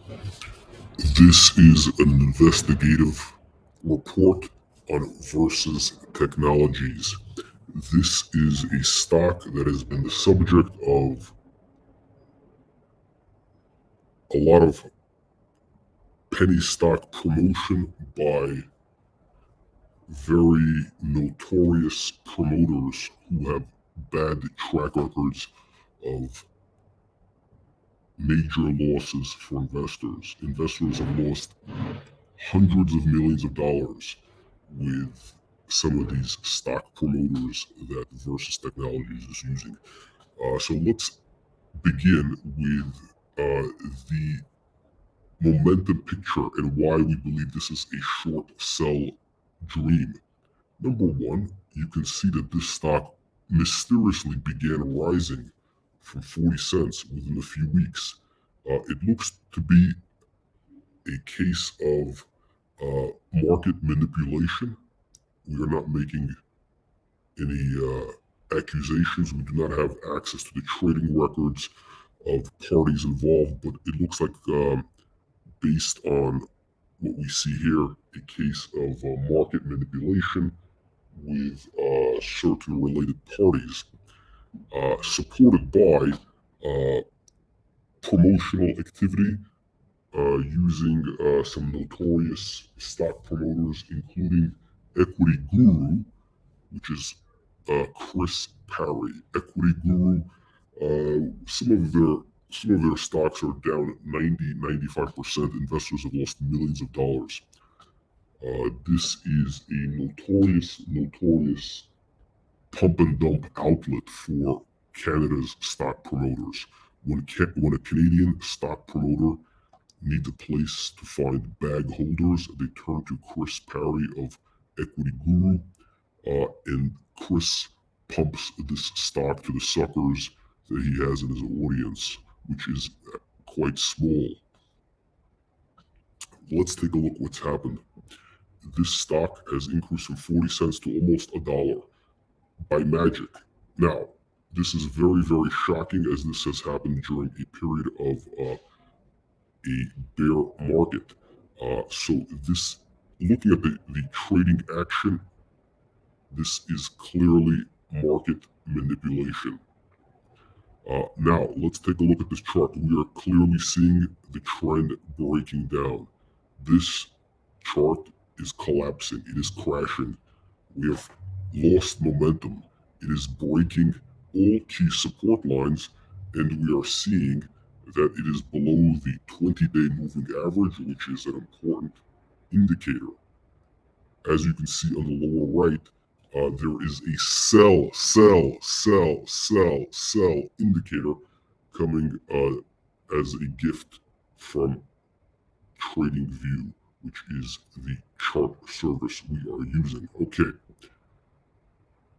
This is an investigative report on VERS Technologies. This is a stock that has been the subject of a lot of penny stock promotion by very notorious promoters who have bad track records of major losses for investors. Investors have lost hundreds of millions of dollars with some of these stock promoters that VERS Technologies is using. So let's begin with the momentum picture and why we believe this is a short sell dream. Number one, you can see that this stock mysteriously began rising from 40 cents within a few weeks. It looks to be a case of market manipulation. We are not making any accusations. We do not have access to the trading records of parties involved, but it looks like, based on what we see here, a case of market manipulation with certain related parties, supported by promotional activity using some notorious stock promoters, including EquityGuru, which is Chris Parry Equity Guru. Some of their stocks are down 95%. Investors have lost millions of dollars. This is a notorious pump and dump outlet for Canada's stock promoters. When a Canadian stock promoter needs a place to find bag holders, they turn to Chris Parry of Equity Guru, and Chris pumps this stock to the suckers that he has in his audience, which is quite small. Let's take a look what's happened. This stock has increased from 40 cents to almost $1 by magic. Now, this is very, very shocking, as this has happened during a period of a bear market. So this, looking at the trading action, this is clearly market manipulation. Now, let's take a look at this chart. We are clearly seeing the trend breaking down. This chart is collapsing. It is crashing. We have lost momentum. It is breaking all key support lines, and we are seeing that it is below the 20-day moving average, which is an important indicator. As you can see on the lower right, there is a sell indicator coming as a gift from TradingView, which is the chart service we are using. Okay.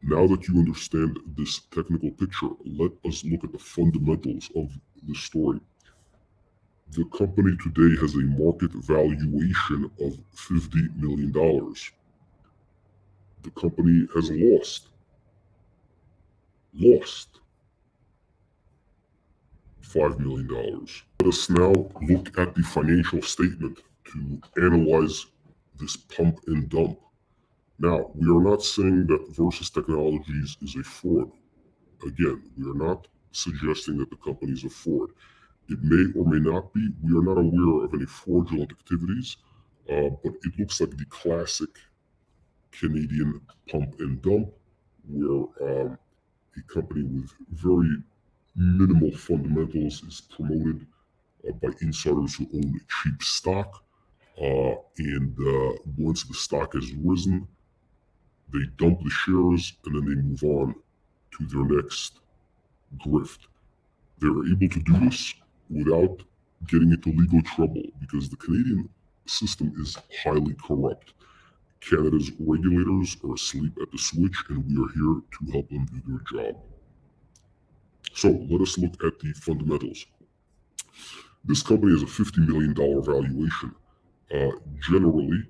Now that you understand this technical picture, let us look at the fundamentals of the story. The company today has a market valuation of $50 million. The company has lost $5 million. Let us now look at the financial statement to analyze this pump and dump. Now, we are not saying that VERS Technologies is a fraud. Again, we are not suggesting that the company is a fraud. It may or may not be. We are not aware of any fraudulent activities, but it looks like the classic Canadian pump and dump, where a company with very minimal fundamentals is promoted by insiders who own cheap stock. And once the stock has risen, they dump the shares and then they move on to their next grift. They're able to do this without getting into legal trouble because the Canadian system is highly corrupt. Canada's regulators are asleep at the switch, and we are here to help them do their job. So let us look at the fundamentals. This company has a $50 million valuation. Generally,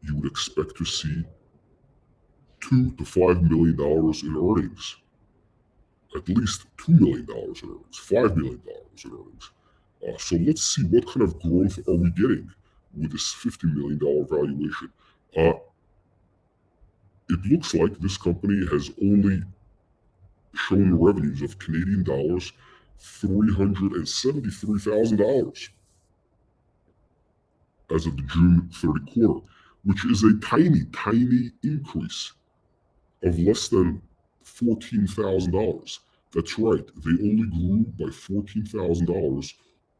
you would expect to see $2 to $5 million in earnings. At least $2 million in earnings, $5 million in earnings. So let's see what kind of growth are we getting with this $50 million valuation. It looks like this company has only shown revenues of Canadian dollars $373,000 as of the June 30 quarter, which is a tiny increase of less than $14,000. That's right, they only grew by $14,000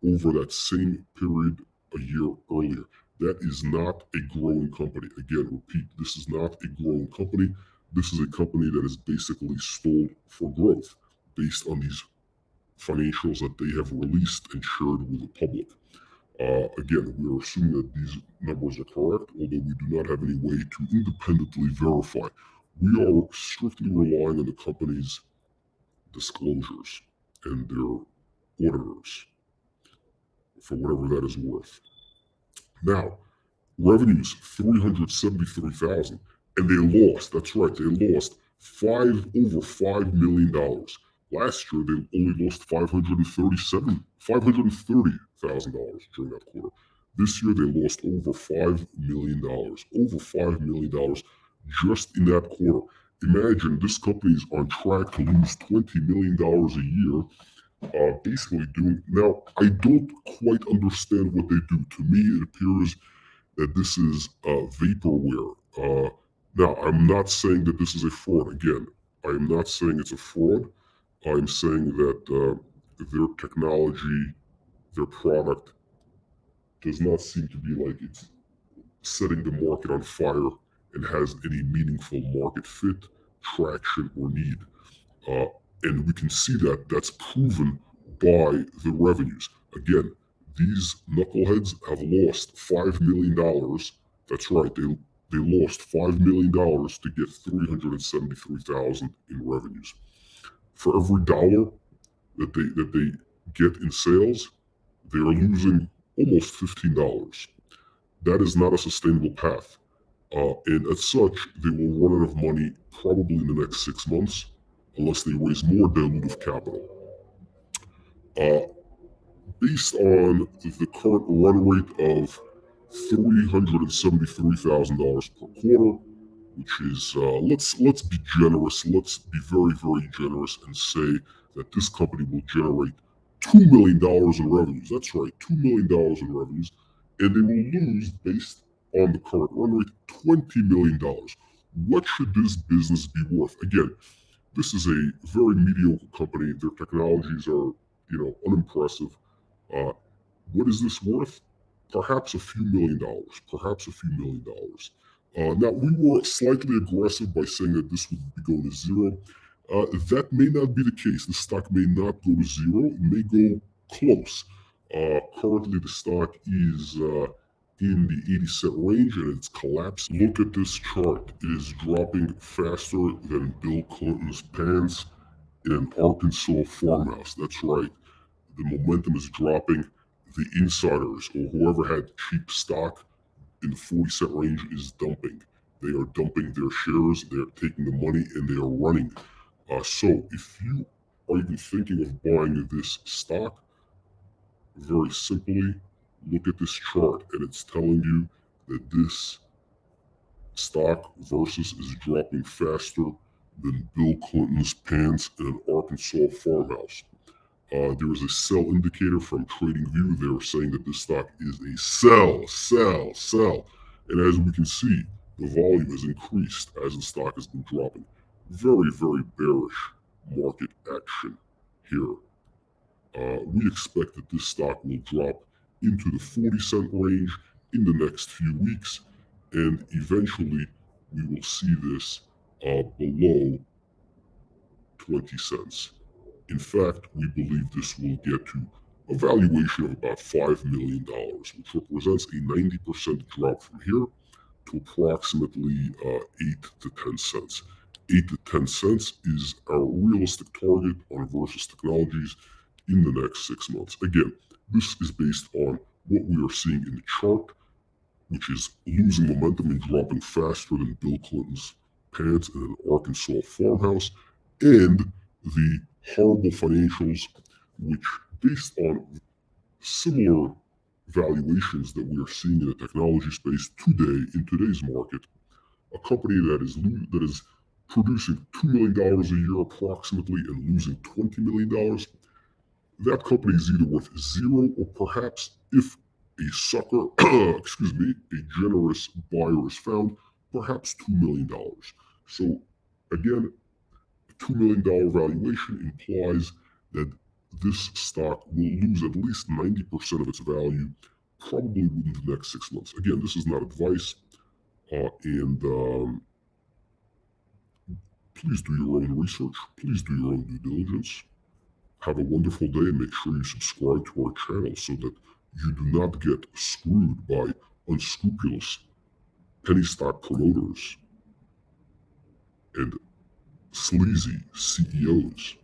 over that same period a year earlier. That is not a growing company. Again, repeat, this is not a growing company. This is a company that is basically stalled for growth based on these financials that they have released and shared with the public. Again, we are assuming that these numbers are correct, although we do not have any way to independently verify. We are strictly relying on the company's disclosures and their auditors for whatever that is worth. Now, revenues 373,000, and they lost. That's right, they lost over $5 million. Last year, they only lost $530,000 during that quarter. This year, they lost over $5 million. Over $5 million just in that quarter. Imagine this company is on track to lose $20 million a year. Basically doing, now I don't quite understand what they do. To me, it appears that this is vaporware. Now, I'm not saying that this is a fraud. Again, I am not saying it's a fraud. I'm saying that their technology, their product, does not seem to be like it's setting the market on fire and has any meaningful market fit, traction, or need. And we can see that that's proven by the revenues. Again, these knuckleheads have lost $5 million. That's right, they lost $5 million to get $373,000 in revenues. For every dollar that they get in sales, they are losing almost $15. That is not a sustainable path. And as such, they will run out of money probably in the next 6 months unless they raise more dilutive capital. Based on the current run rate of $373,000 per quarter, which is let's be generous. Let's be very generous and say that this company will generate $2 million in revenues. That's right, $2 million in revenues, and they will lose, based on the current run rate, $20 million. What should this business be worth? Again, this is a very mediocre company. Their technologies are, unimpressive. What is this worth? Perhaps a few million dollars. Perhaps a few million dollars. Now, we were slightly aggressive by saying that this would be going to zero. That may not be the case. The stock may not go to zero. It may go close. Currently, the stock is in the 80-cent range and it's collapsed. Look at this chart. It is dropping faster than Bill Clinton's pants in an Arkansas farmhouse. That's right. The momentum is dropping. The insiders or whoever had cheap stock in the 40-cent range is dumping. They are dumping their shares. They are taking the money and they are running. So if you are even thinking of buying this stock, very simply, look at this chart and it's telling you that this stock versus is dropping faster than Bill Clinton's pants in an Arkansas farmhouse. There is a sell indicator from TradingView. They are saying that this stock is a sell. And as we can see, the volume has increased as the stock has been dropping. Very bearish market action here. We expect that this stock will drop into the 40-cent range in the next few weeks, and eventually we will see this below 20 cents. In fact, we believe this will get to a valuation of about $5 million, which represents a 90% drop from here to approximately 8 to 10 cents. 8 to 10 cents is our realistic target on Versus Technologies in the next 6 months. Again, this is based on what we are seeing in the chart, which is losing momentum and dropping faster than Bill Clinton's pants in an Arkansas farmhouse, and the horrible financials, which, based on similar valuations that we are seeing in the technology space today in today's market. A company that is producing $2 million a year approximately and losing $20 million, that company is either worth zero or perhaps, if a sucker, excuse me, a generous buyer is found, perhaps $2 million. So again, a $2 million valuation implies that this stock will lose at least 90% of its value probably within the next 6 months. Again, this is not advice, and please do your own research. Please do your own due diligence. Have a wonderful day, and make sure you subscribe to our channel so that you do not get screwed by unscrupulous penny stock promoters and sleazy CEOs.